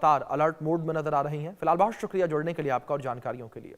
लगातार alert mode में नजर आ रही हैं। फिलहाल बहुत शुक्रिया जुड़ने के लिए आपका और जानकारियों के लिए।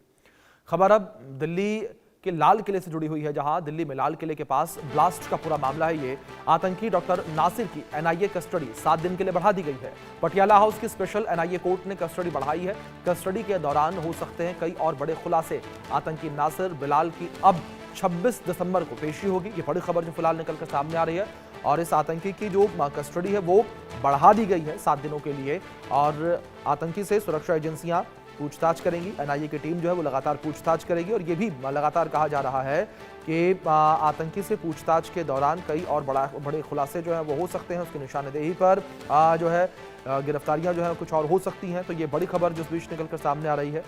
खबर अब दिल्ली के लाल किले से जुड़ी हुई है, जहां दिल्ली में लाल किले के पास ब्लास्ट का पूरा मामला है। ये आतंकी डॉक्टर नासिर की एनआईए कस्टडी 7 दिन के लिए बढ़ा दी गई है। पटियाला हाउस की स्पेशल एनआईए कोर्ट ने कस्टडी बढ़ाई है। कस्टडी के दौरान हो सकते हैं कई और बड़े खुलासे। आतंकी नासिर बिलाल की अब 26 दिसंबर को पेशी होगी। ये बड़ी खबर जो फिलहाल निकलकर सामने आ रही है। और इस आतंकी की जो कस्टडी है वो बढ़ा दी गई है 7 दिनों के लिए। और आतंकी से सुरक्षा एजेंसियां पूछताछ करेंगी। एनआईए की टीम जो है वो लगातार पूछताछ करेगी। और ये भी लगातार कहा जा रहा है कि आतंकी से पूछताछ के दौरान कई और बड़े खुलासे जो हैं वो हो सकते हैं। उसकी निशानदेही पर जो है गिरफ्तारियां जो है कुछ और हो सकती हैं। तो ये बड़ी खबर जिस बीच निकलकर सामने आ रही है।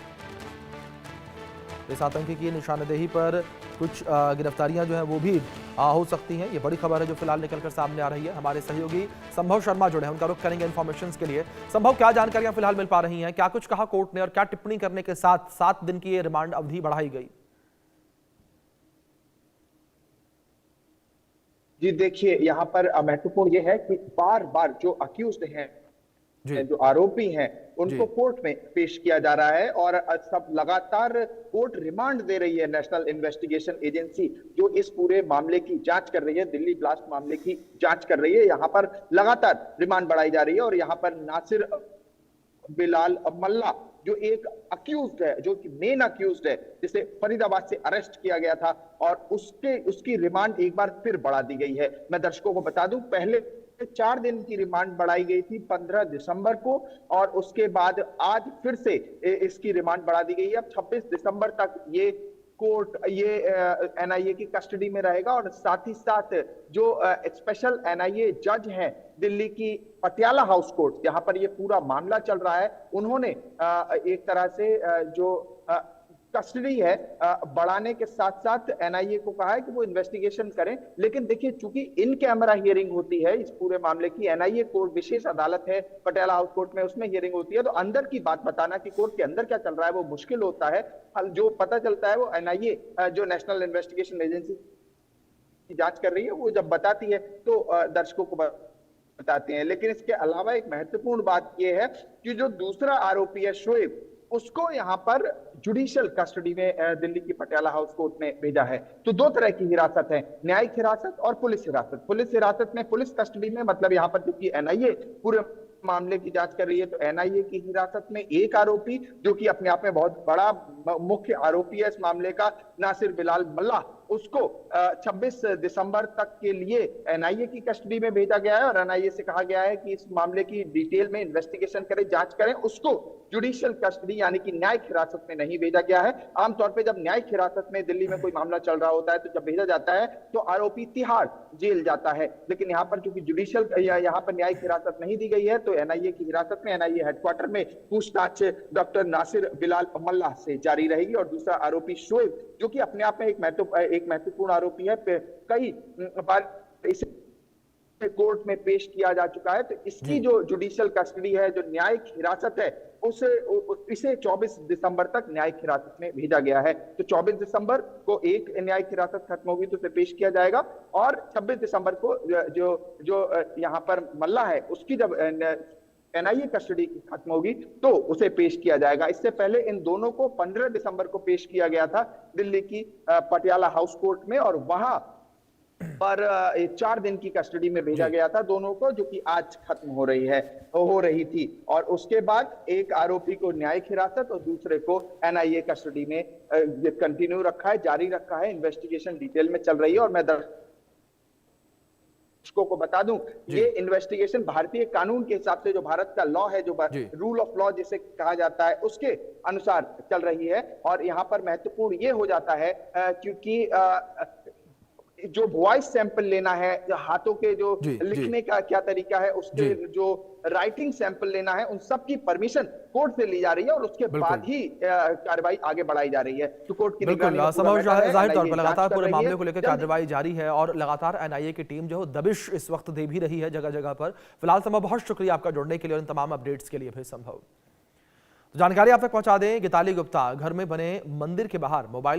इस आतंकी की निशानदेही पर कुछ गिरफ्तारियां जो हैं वो भी हो सकती हैं। ये बड़ी खबर है जो फिलहाल निकलकर सामने आ रही है। हमारे सहयोगी संभव शर्मा जुड़े हैं, उनका रुख करेंगे इन्फॉर्मेशन के लिए। संभव, क्या जानकारियां फिलहाल मिल पा रही हैं? क्या कुछ कहा कोर्ट ने और क्या टिप्पणी करने के साथ 7 दिन की ये रिमांड अवधि बढ़ाई गई? जी देखिए, यहाँ पर महत्वपूर्ण ये है कि बार बार जो अक्यूज्ड हैं, जो आरोपी हैं, उनको कोर्ट में पेश किया जा रहा है। और सब लगातार कोर्ट रिमांड दे रही है नेशनल इन्वेस्टिगेशन एजेंसी, जो इस पूरे मामले की जांच कर रही है, दिल्ली ब्लास्ट मामले की जांच कर रही है। यहाँ पर लगातार रिमांड बढ़ाई जा रही है। और यहाँ पर नासिर बिलाल मल्ला जो एक अक्यूज्ड है, जो कि मेन अक्यूज्ड है, जिसे फरीदाबाद से अरेस्ट किया गया था, और उसकी रिमांड एक बार फिर बढ़ा दी गई है। मैं दर्शकों को बता दूं, पहले 4 दिन की रिमांड बढ़ाई गई थी 15 दिसंबर को, और उसके बाद आज फिर से इसकी रिमांड बढ़ा दी गई है। अब 26 दिसंबर तक ये कोर्ट एनआईए की कस्टडी में रहेगा। और साथ ही साथ जो स्पेशल एनआईए जज हैं दिल्ली की पटियाला हाउस कोर्ट, जहां पर ये पूरा मामला चल रहा है, उन्होंने एक तरह से जो कस्टडी है बढ़ाने के साथ साथ एनआईए को कहा है कि वो इन्वेस्टिगेशन करें। लेकिन देखिए, चूंकि इन कैमरा हियरिंग होती है इस पूरे मामले की, एनआईए कोर्ट विशेष अदालत है पटियाला हाउस कोर्ट में, उसमें हियरिंग होती है, तो अंदर की बात बताना कि कोर्ट के अंदर क्या चल रहा है वो मुश्किल होता है। जो पता चलता है वो एनआईए जो नेशनल इन्वेस्टिगेशन एजेंसी की जांच कर रही है वो जब बताती है तो दर्शकों को बताते हैं। लेकिन इसके अलावा एक महत्वपूर्ण बात यह है कि जो दूसरा आरोपी है शोएब, उसको यहाँ पर जुडिशियल कस्टडी में दिल्ली की पटियाला हाउस कोर्ट ने भेजा है। तो 2 तरह की हिरासत है, न्यायिक हिरासत और पुलिस हिरासत। पुलिस हिरासत में, पुलिस कस्टडी में, मतलब यहाँ पर क्योंकि एनआईए पूरे मामले की जांच कर रही है, तो एनआईए की हिरासत में एक आरोपी, जो कि अपने आप में बहुत बड़ा मुख्य आरोपी है इस मामले का, नासिर बिलाल मल्ला, उसको 26 दिसंबर तक के लिए एनआईए की कस्टडी में भेजा गया है। और एनआईए से कहा गया है कि इस मामले की डिटेल में इन्वेस्टिगेशन करें, जांच करें। उसको जुडिशियल कस्टडी यानी कि न्यायिक हिरासत में नहीं भेजा गया है। आमतौर पे जब न्यायिक हिरासत में दिल्ली में कोई मामला चल रहा होता है, तो जब भेजा जाता है तो आरोपी तिहाड़ जेल जाता है। लेकिन यहाँ पर चूंकि जुडिशियल यहाँ पर न्यायिक हिरासत नहीं दी गई है, तो एनआईए की हिरासत में एनआईए हेडक्वार्टर में पूछताछ डॉक्टर नासिर बिलाल मल्ला से जारी रहेगी। और दूसरा आरोपी शोएब, जो कि अपने आप में एक महत्वपूर्ण आरोपी है, कई बार इसे कोर्ट में पेश किया जा चुका है, तो इसकी जो जुडिशियल कस्टडी है, जो न्यायिक हिरासत है, इसे 24 दिसंबर तक न्यायिक हिरासत में भेजा गया है। तो 24 दिसंबर को एक न्यायिक हिरासत खत्म होगी तो उसे पेश किया जाएगा, और 26 दिसंबर को जो यहाँ पर मल्ला है उसकी जब एनआईए कस्टडी खत्म होगी तो उसे पेश किया जाएगा। इससे पहले इन दोनों को 15 दिसंबर को पेश किया गया था दिल्ली की पटियाला हाउस कोर्ट में, और वहां पर 4 दिन की कस्टडी में भेजा गया था दोनों को, जो कि आज खत्म हो रही थी। और उसके बाद एक आरोपी को न्यायिक हिरासत और दूसरे को एनआईए कस्टडी में कंटिन्यू रखा है, जारी रखा है। इन्वेस्टिगेशन डिटेल में चल रही है। और मैं दर्शकों को बता दूं, ये इन्वेस्टिगेशन भारतीय कानून के हिसाब से, जो भारत का लॉ है, जो रूल ऑफ लॉ जिसे कहा जाता है, उसके अनुसार चल रही है। और यहाँ पर महत्वपूर्ण ये हो जाता है क्योंकि जो वॉइस सैंपल लेना है, हाथों के जो लिखने का क्या तरीका है, उसके जो राइटिंग सैंपल लेना है, उन सब की परमिशन कोर्ट से ली जा रही है, और उसके बाद ही कार्रवाई आगे बढ़ाई जा रही है। तो कोर्ट की बिल्कुल जाहिर तौर पर लगातार पूरे मामले को लेकर कार्रवाई जारी है, और लगातार एनआईए की टीम जो दबिश इस वक्त दे भी रही है जगह जगह पर। फिलहाल संभव, बहुत शुक्रिया आपका जुड़ने के लिए और इन तमाम अपडेट्स के लिए भी। संभव, जानकारी आप तक पहुंचा दें, गीताली गुप्ता घर में बने मंदिर के बाहर मोबाइल में